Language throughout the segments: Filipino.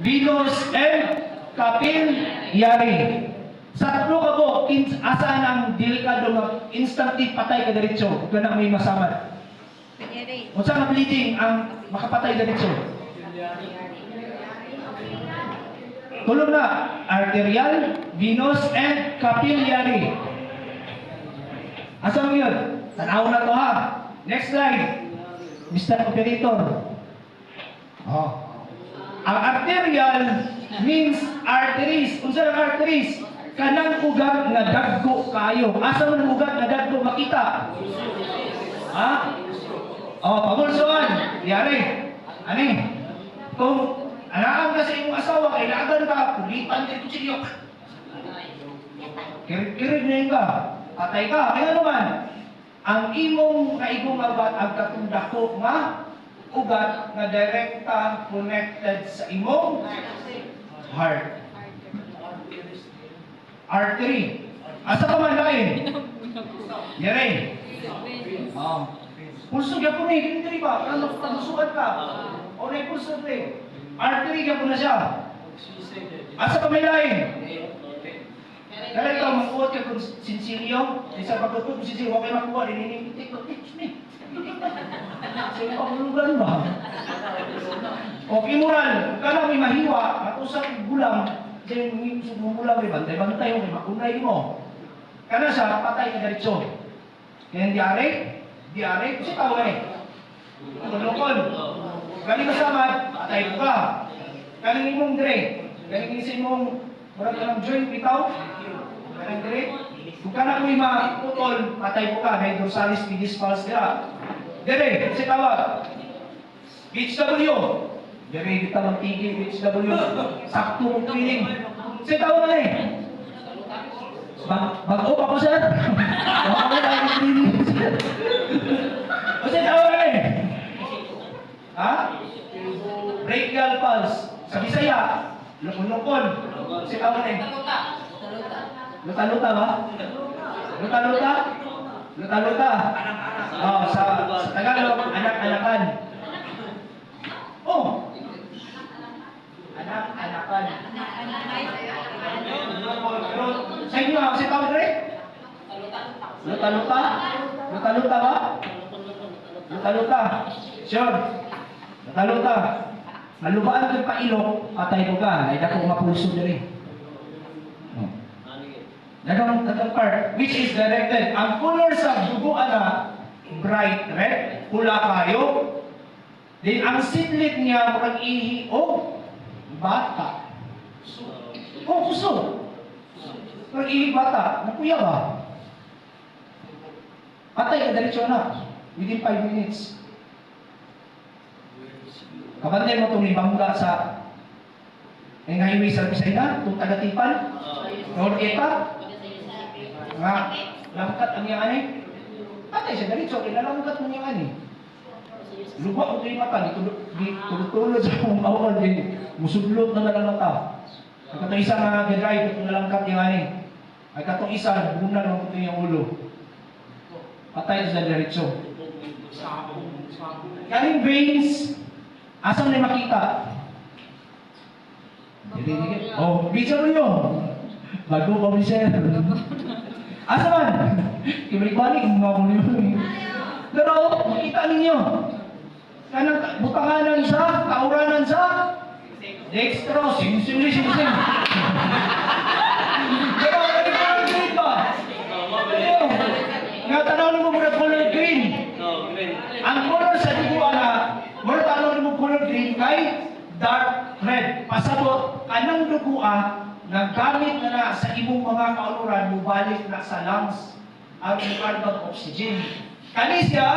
Venus, and Capillary. Sa tatlo ka po, asaan ang delikado nga instantly patay ka diretso, kung na may masamad. Kung saan ang bleeding ang makapatay diretso? Tulong na, arterial, venous, and capillary. Asa mo yun? Tanaw na to ha. Next slide. Mr. Operator. Oh. Ang arterial means arteries. Kung saan ang arteries? Kanang ugat nga dagko kayo. Asa mo ng ugat nga dagko makita? Ha? Oh, pabulsoan. Yari. Ani? Kung anaan ka sa imong asawa, kailangan ka, kulipan din kutsilyo. Kirig na yun ka. Patay ka. Kaya naman, ang imong kaigong ugat ang katundako nga ugat na direkta connected sa imong heart. Artery. Asa pa man lain? Yari. Pulso kaya po ni, hindi ba? Ano tagusukan ka? O na pulso rin. Artery kaya po na siya. Asa pa may lain? Kaya ikaw, makuha ka kung sinsilyo. Isa pagkutod kung sinsilyo, huwag kayo makuha. Ininingitik ko, teach me. Sige pa, hulugan ba? O kimural, kala may mahiwa, matusang gulang, diyan yung gulang may bantay-bantay, may makunay mo. Kana siya, patay ka diretso. Kaya diare, kasi tao na eh. Tulokon. Galing kasama, patay ka. Galing imong dire, galing isin mong, marag ka ng joint, bitaw. Galing dire. Kung ka na ko'y maputol, patay ko ka, may dorsalis pedis falls nila. Dire, kasi tawag. HW. Dire, kita magtigil, HW. Sakto mong tuwiling. Kasi tawag na eh. Bago pa ko, sir. Baka ko tayo ng tuwiling. Kasi tawag na eh. Ha? Brachial pulse. Sa Bisaya, lukon-lukon. Kasi tawag na eh. Luta-luta ba? Luta-luta? Luta-luta. Oh, sa Tagalog, anak-anakan. Oh. Anak-anakan. Sa inyo, kasi tawag rin? Luta-luta? Luta-luta ba? Luta-luta. Sure. Luta-luta. Malubaan kang pailok, patay ko ka. Ay, dako mapulso na rin. Dagang part, which is directed. Ang color sa dugo ana, bright red, pula kayo. Then ang sidlit niya, murag ihi o bata. Oh, puso. Murag ihi bata. Nakuya ba? Patay ka diretso na. Within 5 minutes. Kapantay mo itong libangga sa highway sa Bisaya, itong Tagatipan, North Eta, nga, langkat ang yan eh. Patay siya, diretso, ilalangkat mo yan eh. Lupa ko ito yung mata, tulog-tulog sa mong awan, musudlot na nalang mata. Ay katong isa nga drive, ito nalangkat yan eh. Ay katong isa, nabunan mo ito yung ulo. Patay siya diretso. Kaling veins, asang na makita? Oh, video mo yun. Bago pa mo siya. Asa man? Ibalik-balik, mga mo yun. Pero, makita ninyo. Kanang butanganan sa, kauranan sa, dextro, sing-sing. Pero, color green ba? Nga tanaw mo muna color green. Ang color sa duguan na, muna tanaw mo color green kay dark red. Pasabot, kanang duguan, naggamit na sa imong mga kauluran, mubalik na sa lungs ang carbon oxygen. Kani siya,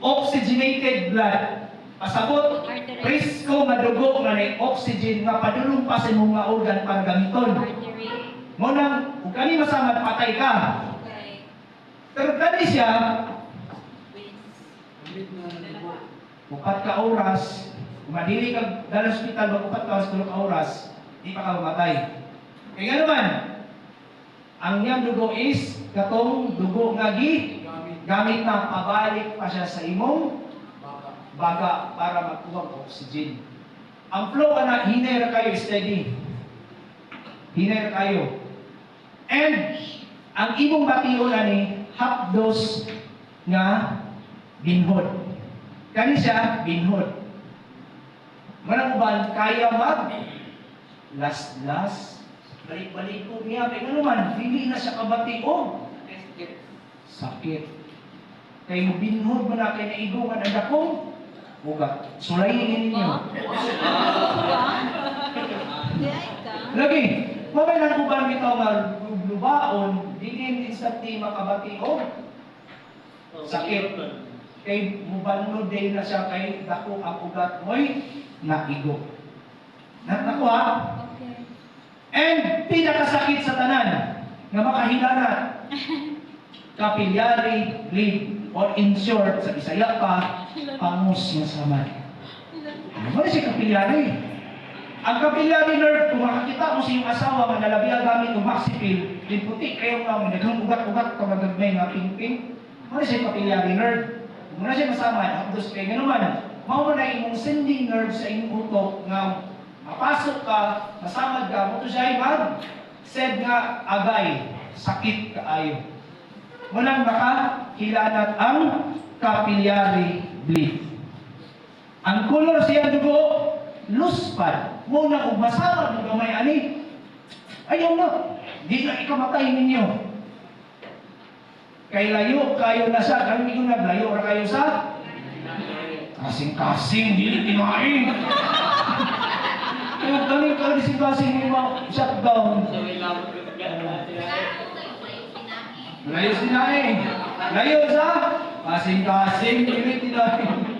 oxygenated blood. Pasabot, presko nga dugo nga na oxygen nga padulong pa sa imong mga organ para gamiton. Munang, kung kani masamad, patay ka. Pero kani siya, 4 ka oras, madili ka dala sa ospital, 4 ka oras, 3 ka oras, di pa ka mamatay. Kaya nga naman, ang niyang dugo is, katong dugo nga gamit na pabalik pa siya sa imong baga para magkuha ng oxygen. Ang flow ana hinay ra kayo steady. Hinay ra kayo. And ang imong bation ani hapdos nga binhod. Kani siya binhod. Manang uban kaya mag last balik-balik ko niya kay ano man dili na siya kabation. Sakit. Kay mo binhod man na kay naigongan ang dakong ugat. Sulayin ninyo. Lagi, mabay lang uban bitaw nga lubaon, dili instantly makabation. Sakit. Kay mubanod din na siya kay dako ang ugat mo'y naigo. Nakuha? Okay. And pinakasakit sa tanan nga makahilala capillary bleed or in short sa Bisaya pa pangos nga samad. Ano si capillary? Ang capillary nerve kung makakita mo sa iyong asawa nga nalabihan gamit ng maxipil, din puti kayo nga naghang ugat-ugat kamagagmay nga ping-ping. Ano si capillary nerve? Kung na siya masamad, hapdos kayo nga naman, mao man na imong sending nerve sa inyong utok nga mapasok ka, masamad ka, mo to siya mag-send nga agay, sakit kaayo. Walang makahilanat ang capillary bleed. Ang color siya dugo, luspad. Muna kung masamad mo gamay ani, ayaw na, di na ikamatay ninyo. Kay layo kayo na sa, kami ko naglayo ra kayo sa kasing-kasing, dili tinain. Kaya kami kasing-kasing mo shutdown. Layo sinain. Layo sa kasing-kasing, dili tinain.